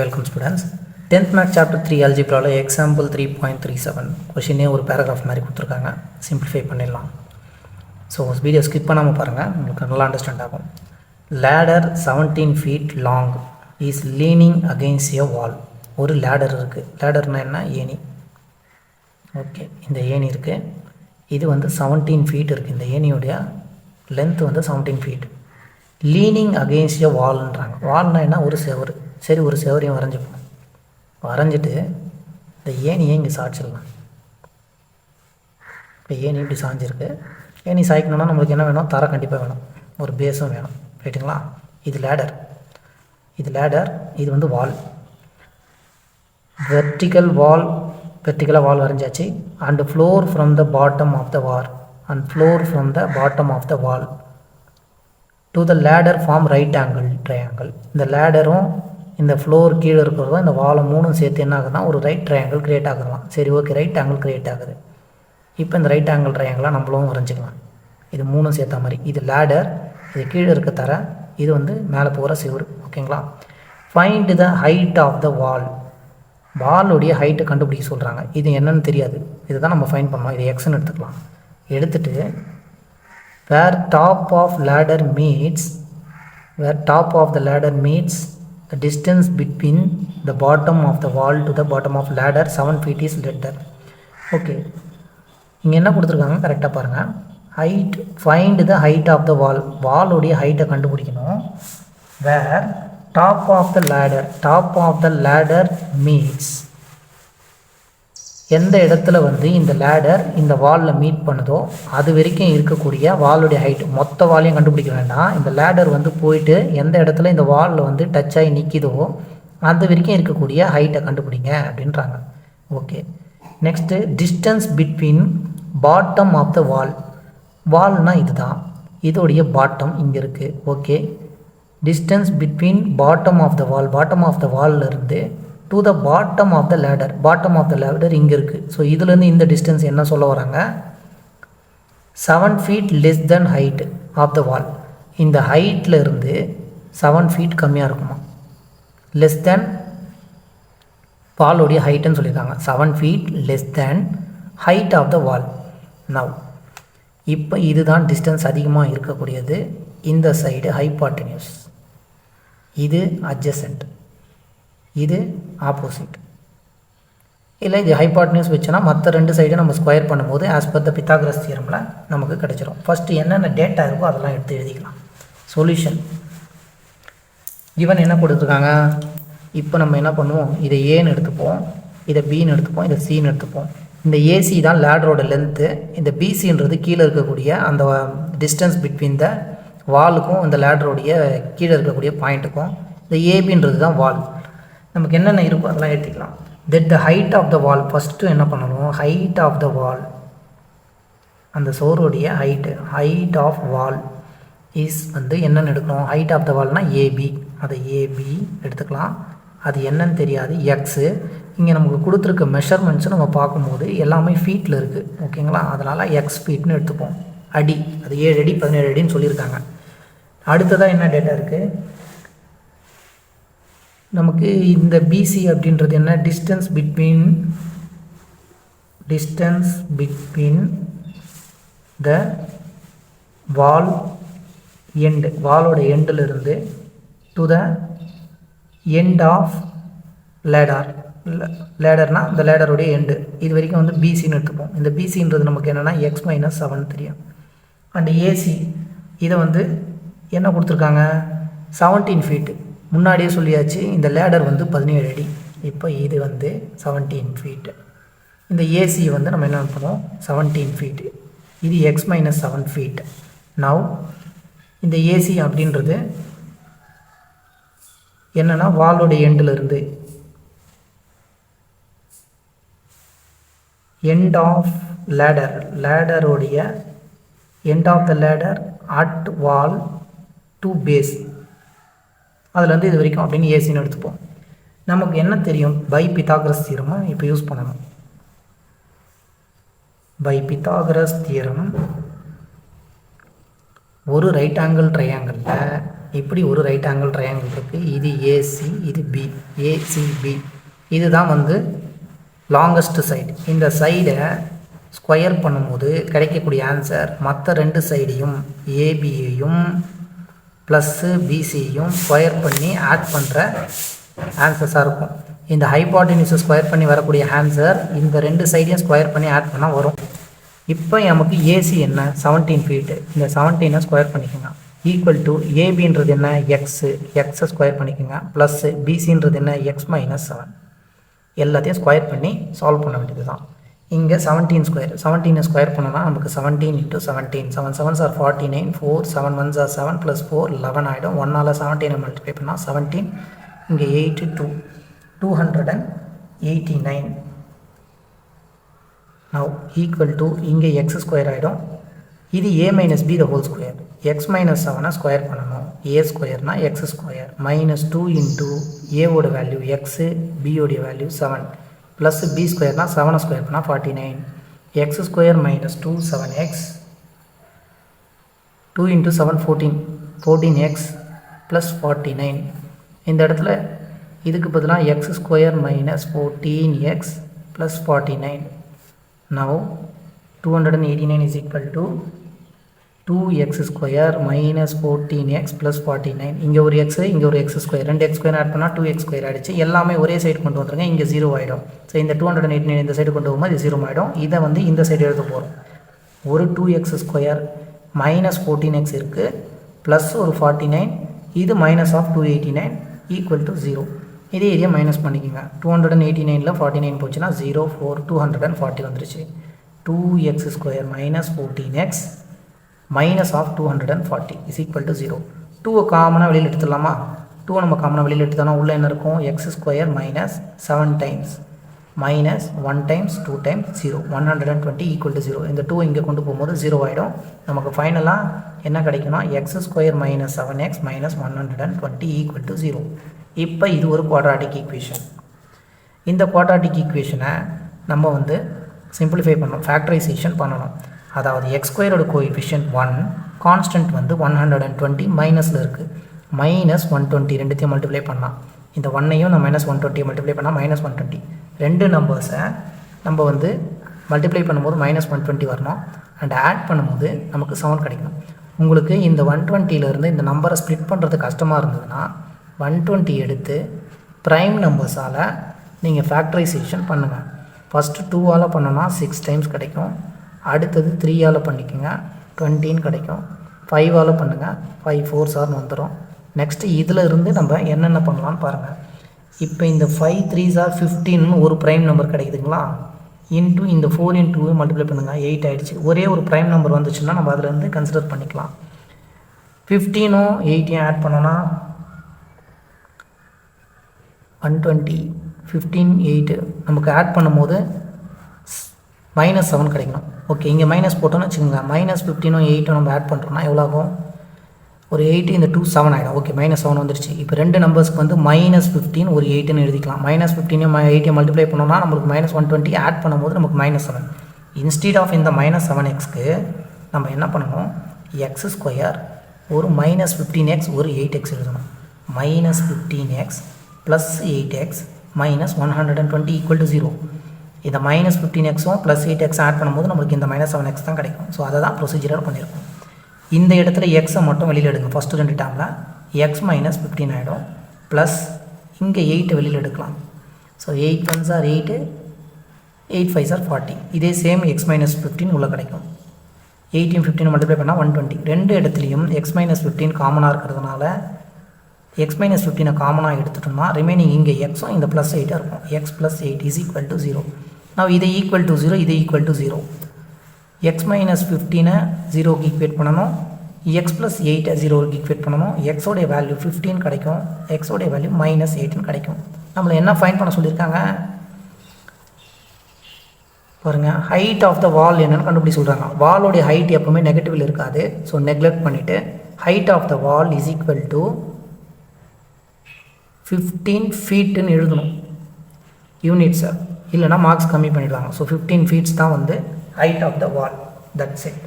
welcome students. 10th Math chapter 3 algebra example 3.37 question ஒரு paragraph மாதிரி கொடுத்துருக்காங்க. simplify பண்ணிடலாம். ஸோ வீடியோ ஸ்கிப் பண்ணாமல் பாருங்கள், உங்களுக்கு நல்லா அண்டர்ஸ்டாண்ட் ஆகும். ladder 17 feet long is leaning against a wall. ஒரு ladder இருக்குது. ladderனா என்ன? ஏணி. ஓகே, இந்த ஏணி இருக்குது. இது வந்து 17 feet இருக்குது. இந்த ஏணியோடைய லென்த் வந்து 17 feet. லீனிங் அகெயின்ஸ்ட் எ வால்ன்றாங்க. வால்னா என்ன? ஒரு செவரு. சரி, ஒரு செவரையும் வரைஞ்சிப்போம். வரைஞ்சிட்டு இந்த ஏணியை இங்கே சாய்ச்சிடலாம். இப்போ ஏணி இப்படி சாய்ஞ்சிருக்கு. ஏணி சாய்க்கணுன்னா நம்மளுக்கு என்ன வேணும்? தரை கண்டிப்பாக வேணும், ஒரு பேஸும் வேணும். ரைட்டுங்களா? இது லேடர், இது வந்து வால். வெர்டிக்கலாக வால் வரைஞ்சாச்சு. And floor from the bottom of the wall to the ladder form right angle triangle. இந்த லேடரும் இந்த ஃப்ளோர் கீழே இருக்கிறதும் இந்த வாலை மூணும் சேர்த்து என்ன ஆகுதுன்னா ஒரு ரைட் ட்ரையாங்கிள் க்ரியேட் ஆகுதுலாம். சரி, ஓகே, ரைட் ஆங்கிள் க்ரியேட் ஆகுது. இப்போ இந்த ரைட் ஆங்கிள் ட்ரையாங்கிளாக நம்மளும் வரைஞ்சிக்கலாம். இது மூணும் சேர்த்த மாதிரி. இது லேடர், இது கீழே இருக்க தர, இது வந்து மேலே போகிற சிவரு. ஓகேங்களா? Find the height of the wall. வாலுடைய ஹைட்டை கண்டுபிடிக்க சொல்கிறாங்க. இது என்னன்னு தெரியாது, இதுதான் நம்ம ஃபைண்ட் பண்ணோம். இது எக்ஸ்ன்னு எடுத்துக்கலாம். எடுத்துகிட்டு where top of the ladder meets the distance between the bottom of the wall to the bottom of ladder 7 feet is letter. Okay, இங்கே என்ன கொடுத்துருக்காங்க கரெக்டாக பாருங்கள். Height, find the height of the wall. வாலுடைய ஹைட்டை கண்டுபிடிக்கணும். where top of the ladder meets, எந்த இடத்துல வந்து இந்த லேடர் இந்த வாலில் மீட் பண்ணுதோ அது வரைக்கும் இருக்கக்கூடிய வாலுடைய ஹைட். மொத்த வாலையும் கண்டுபிடிக்க வேண்டாம். இந்த லேடர் வந்து போயிட்டு எந்த இடத்துல இந்த வாலில் வந்து டச் ஆகி நிற்கிதோ அது வரைக்கும் இருக்கக்கூடிய ஹைட்டை கண்டுபிடிங்க அப்படின்றாங்க. Okay, next distance between bottom of the வால்னால் இதுதான், இதோடைய பாட்டம் இங்கே இருக்குது. Okay, distance between bottom of the வால்லிருந்து to the bottom of the ladder இங்கே இருக்குது. ஸோ இதுலேருந்து இந்த டிஸ்டன்ஸ் என்ன சொல்ல வராங்க? 7 feet less than height of the wall. இந்த ஹைட்டில் இருந்து 7 feet கம்மியாக இருக்குமா? லெஸ் தென் வாலுடைய ஹைட்டுன்னு சொல்லியிருக்காங்க. 7 feet less than height of the wall. Now இப்போ இதுதான் டிஸ்டன்ஸ் அதிகமாக இருக்கக்கூடியது. இந்த சைடு ஹைபாட்டனியூஸ், இது அட்ஜசன்ட், இது ஆப்போசிட். இல்லை இது ஹைபாட்னியூஸ் வச்சோன்னா மற்ற ரெண்டு சைடும் நம்ம ஸ்கொயர் பண்ணும்போது ஆஸ் பர் த பித்தாகரஸ் தியரமில் நமக்கு கிடச்சிரும். ஃபஸ்ட்டு என்னென்ன டேட்டா இருக்கோ அதெல்லாம் எடுத்து எழுதிக்கலாம். சொல்யூஷன் இவன் என்ன கொடுத்துருக்காங்க? இப்போ நம்ம என்ன பண்ணுவோம்? இதை ஏன்னு எடுத்துப்போம், இதை பின்னு எடுத்துப்போம், இதை சின்னு எடுத்துப்போம். இந்த ஏசி தான் லேடரோட லென்த்து. இந்த பிசின்றது கீழே இருக்கக்கூடிய அந்த டிஸ்டன்ஸ் பிட்வீன் த வாலுக்கும் இந்த லேடரோடைய கீழே இருக்கக்கூடிய பாயிண்ட்டுக்கும். இந்த ஏபின்றது தான் வால். நமக்கு என்னென்ன இருக்கோ அதெல்லாம் எடுத்துக்கலாம். That the height of the wall, first என்ன பண்ணணும்? ஹைட் ஆஃப் த வால், அந்த சோறுடைய ஹைட் ஆஃப் வால் இஸ் வந்து என்னென்னு எடுக்கணும்? ஹைட் ஆஃப் த வால்னால் ஏபி, அதை ஏபி எடுத்துக்கலாம். அது என்னன்னு தெரியாது, எக்ஸு. இங்கே நமக்கு கொடுத்துருக்க மெஷர்மெண்ட்ஸு நம்ம பார்க்கும்போது எல்லாமே ஃபீட்டில் இருக்குது. ஓகேங்களா? அதனால் எக்ஸ் ஃபீட்னு எடுத்துப்போம். அடி, அது 7 அடி 17 அடின்னு சொல்லியிருக்காங்க. அடுத்ததாக என்ன டேட்டா இருக்குது நமக்கு? இந்த பிசி அப்படின்றது என்ன? Distance between the wall end, வாலோட எண்டிலிருந்து டு த எண்ட் ஆஃப் லேடர்னால் இந்த லேடருடைய எண்டு, இது வரைக்கும் வந்து பிசின்னு எடுத்துப்போம். இந்த பிசின்றது நமக்கு என்னென்னா x-7 தெரியும். அண்ட் ஏசி இதை வந்து என்ன கொடுத்துருக்காங்க? 17 feet. முன்னாடியே சொல்லியாச்சு, இந்த லேடர் வந்து 17 அடி. இப்போ இது வந்து 17 feet. இந்த ஏசி வந்து நம்ம என்ன பண்ணுவோம்? 17 feet. இது x-7 feet. நவ் இந்த ஏசி அப்படின்றது என்னென்னா வாலோடைய எண்டிலிருந்து எண்ட் ஆஃப் லேடருடைய end of the ladder at wall to base, அதுலேருந்து இது வரைக்கும் அப்படின்னு ஏசின்னு எடுத்துப்போம். நமக்கு என்ன தெரியும்? பை பித்தாகரஸ் தியரமை இப்போ யூஸ் பண்ணணும். பை பித்தாகரஸ் தியரம் ஒரு ரைட் ஆங்கிள் ட்ரையாங்கிளில் இப்படி ஒரு ரைட் ஆங்கிள் ட்ரையாங்கிள் இருக்குது. இது ஏசி, இது பி, ஏசிபி. இதுதான் வந்து லாங்கஸ்ட் சைடு. இந்த சைடை ஸ்கொயர் பண்ணும்போது கிடைக்கக்கூடிய ஆன்சர் மற்ற ரெண்டு சைடையும் ஏபியையும் ப்ளஸ்ஸு பிசியையும் ஸ்கொயர் பண்ணி ஆட் பண்ணுற ஆன்சர்ஸாக இருக்கும். இந்த ஹைபாட்டனியூஸை ஸ்கொயர் பண்ணி வரக்கூடிய ஆன்சர் இந்த ரெண்டு சைடையும் ஸ்கொயர் பண்ணி ஆட் பண்ணால் வரும். இப்போ நமக்கு ஏசி என்ன 17 ஃபீட்டு. இந்த 17 ஸ்கொயர் பண்ணிக்கோங்க. ஈக்குவல் டு ஏபின்றது என்ன எக்ஸு, எக்ஸை ஸ்கொயர் பண்ணிக்கோங்க. ப்ளஸ்ஸு பிசின்றது என்ன எக்ஸ் மைனஸ் 7. எல்லாத்தையும் ஸ்கொயர் பண்ணி சால்வ் பண்ண வேண்டியது தான். இங்கே 17 ஸ்கொயர், 17 ஸ்கொயர் பண்ணோன்னா நமக்கு 17 × 17, 7 7s are 49, 4 7 1s are 7 + 4 11 ஆகிடும். 1ஆல் 17 மல்டிப்ளை பண்ணால் 17, இங்கே 8 2 289. now ஈக்குவல் டு இங்கே எக்ஸ் ஸ்கொயர் ஆகிடும். இது a - b the whole square. X minus 7 square பண்ணணும். a ஸ்கொயர்னால் எக்ஸ் ஸ்கொயர் -2 × a ஓட வேல்யூ எக்ஸு, b ஓடைய வேல்யூ 7 ப்ளஸ் b ஸ்கொயர்னால் 7 ஸ்கொயர் பண்ணால் 49. X square -2 7x, 2 × 7 14, 14x plus 49. இந்த இடத்துல இதுக்கு பதிலாக x square -14x plus 49. now 289 is equal to 2x square minus 14x plus 49. இங்கே ஒரு x, இங்கே ஒரு x ஸ்கொயர், ரெண்டு x ஸ்கொயர் ஆட் பண்ணால் 2x ஸ்கொயர் ஆகிடுச்சு. எல்லாமே ஒரே சைடு கொண்டு வந்துருங்க. இங்கே 0 ஆகிடும். ஸோ இந்த 289 இந்த சைடு கொண்டு போகும்போது 0 ஆகிடும். இதை வந்து இந்த சைடு எழுத போகிறோம். ஒரு 2x ஸ்கொயர் மைனஸ் 14x இருக்குது, ப்ளஸ் ஒரு 49, இது மைனஸ் ஆஃப் 289 ஈக்குவல் டு 0. இதே ஏரியா மைனஸ் பண்ணிக்கோங்க. 289ல் 49 போச்சுன்னா 0 4 240 வந்துருச்சு. 2x square minus 14x minus of 240 is equal to 0. 2 காமனாக வெளியில் எடுத்துடலாமா? 2 நம்ம காமனாக வெளியில் எடுத்துட்டோம்னா உள்ளே என்ன இருக்கும்? X square minus 7 times minus 1 times 2 times 0, 120 equal to 0. இந்த 2 இங்கே கொண்டு போகும்போது 0 ஆகிடும். நமக்கு ஃபைனலாக என்ன கிடைக்கும்னா X square minus 7x minus 120 equal to 0. இப்போ இது ஒரு குவாட்ராட்டிக் ஈக்குவேஷன். இந்த குவாட்ராட்டிக் ஈக்குவேஷனை நம்ம வந்து சிம்பிளிஃபை பண்ணணும், ஃபேக்டரைசேஷன் பண்ணணும். அதாவது எக்ஸ் ஸ்கொயரோட கோஎஃபிஷியன்ட் 1, கான்ஸ்டன்ட் வந்து 120 மைனஸில் இருக்குது. -120 ரெண்டுத்தையும் மல்டிப்ளை பண்ணலாம். இந்த 1ஐயும் நம்ம -120 மல்டிப்ளை பண்ணால் -120. ரெண்டு நம்பர்ஸை நம்ம வந்து மல்டிப்ளை பண்ணும்போது -120 வரணும். அண்ட் ஆட் பண்ணும்போது நமக்கு 7 கிடைக்கும். உங்களுக்கு இந்த 120லேருந்து இந்த நம்பரை ஸ்ப்ளிட் பண்ணுறது கஷ்டமாக இருந்ததுன்னா 120 எடுத்து ப்ரைம் நம்பர்ஸால் நீங்கள் ஃபேக்டரைசேஷன் பண்ணுங்கள். ஃபஸ்ட்டு 2ஆல் பண்ணோன்னா 6 டைம்ஸ் கிடைக்கும். அடுத்தது 3ஆல் பண்ணிக்கோங்க, 20 கிடைக்கும். 5ஆல் பண்ணுங்கள், 5 4s வந்துடும். நெக்ஸ்ட்டு இதில் இருந்து நம்ம என்னென்ன பண்ணலான்னு பாருங்கள். இப்போ இந்த 5 3s 15 ஒரு ப்ரைம் நம்பர் கிடைக்குதுங்களா? இன்ட்டு இந்த 4 × 2 மல்டிப்ளை பண்ணுங்கள், 8 ஆகிடுச்சு. ஒரே ஒரு ப்ரைம் நம்பர் வந்துச்சுன்னா நம்ம அதிலேருந்து கன்சிடர் பண்ணிக்கலாம். 15ம் 8யும் ஆட் பண்ணோன்னா 120, 15 8 நமக்கு ஆட் பண்ணும்போது -7 கிடைக்கணும். ஓகே, இங்கே மைனஸ் போட்டோன்னு வச்சுக்கோங்க. -15ம் 8ம் நம்ம ஆட் பண்ணுறோன்னா எவ்வளோ ஆகும்? ஒரு 8 இந்த 2 7 ஆகிடும். ஓகே, -7 வந்துருச்சு. இப்போ ரெண்டு நம்பர்ஸ்க்கு வந்து -15 ஒரு 8ன்னு எழுதிக்கலாம். -15 8 மல்டிப்ளை பண்ணோம்னா நம்மளுக்கு -120 ஆட் பண்ணும்போது நமக்கு -7. இன்ஸ்டீட் ஆஃப் இந்த -7xக்கு நம்ம என்ன பண்ணணும்? எக்ஸ் ஸ்கொயர் ஒரு -15x ஒரு 8x எழுதணும். -15x plus 8x minus 120 equal to 0. இந்த -15xம் ப்ளஸ் 8x ஆட் பண்ணும்போது நம்மளுக்கு இந்த -7x தான் கிடைக்கும். ஸோ அதை தான் ப்ரொசீஜராக பண்ணியிருக்கோம். இந்த இடத்துல எக்ஸை மட்டும் வெளியில் எடுங்க. ஃபஸ்ட்டு ரெண்டு டேர்மில் எக்ஸ் -15 ஆகிடும். ப்ளஸ் இங்கே 8 வெளியில் எடுக்கலாம். So 8 1s are 8, 8 5s are 40. இதே சேம் எக்ஸ் -15 உள்ளே கிடைக்கும். 18 15 மல்டிப்ளை பண்ணால் 120. ரெண்டு இடத்துலையும் எக்ஸ் -15 காமனாக இருக்கிறதுனால எக்ஸ் -15 காமனாக எடுத்துட்டோம்னா ரிமைனிங் இங்கே எக்ஸும் இந்த ப்ளஸ் 8 இருக்கும். X plus 8 is equal to 0. நான் இதை ஈக்குவல் டு 0, இதை ஈக்குவல் டு 0. எக்ஸ் -15 0க்கு ஈக்குவேட் பண்ணணும். எக்ஸ் ப்ளஸ் 8 0க்கு ஈக்குவேட் பண்ணணும். எக்ஸோடைய வேல்யூ 15 கிடைக்கும். எக்ஸோடைய வேல்யூ -8 கிடைக்கும். நம்மளை என்ன ஃபைண்ட் பண்ண சொல்லியிருக்காங்க பாருங்கள். ஹைட் ஆஃப் த வால் என்னென்னு கண்டுபிடி சொல்கிறாங்க. வாலோடைய ஹைட் எப்போவுமே நெகட்டிவில் இருக்காது. ஸோ நெக்லெக்ட் பண்ணிவிட்டு height of the wall is equal to 15 ஃபீட்டுன்னு எழுதணும் யூனிட்ஸை, இல்லைனா மார்க்ஸ் கம்மி பண்ணிடுவாங்க. ஸோ 15 ஃபீட்ஸ் தான் வந்து height of the wall. That's it.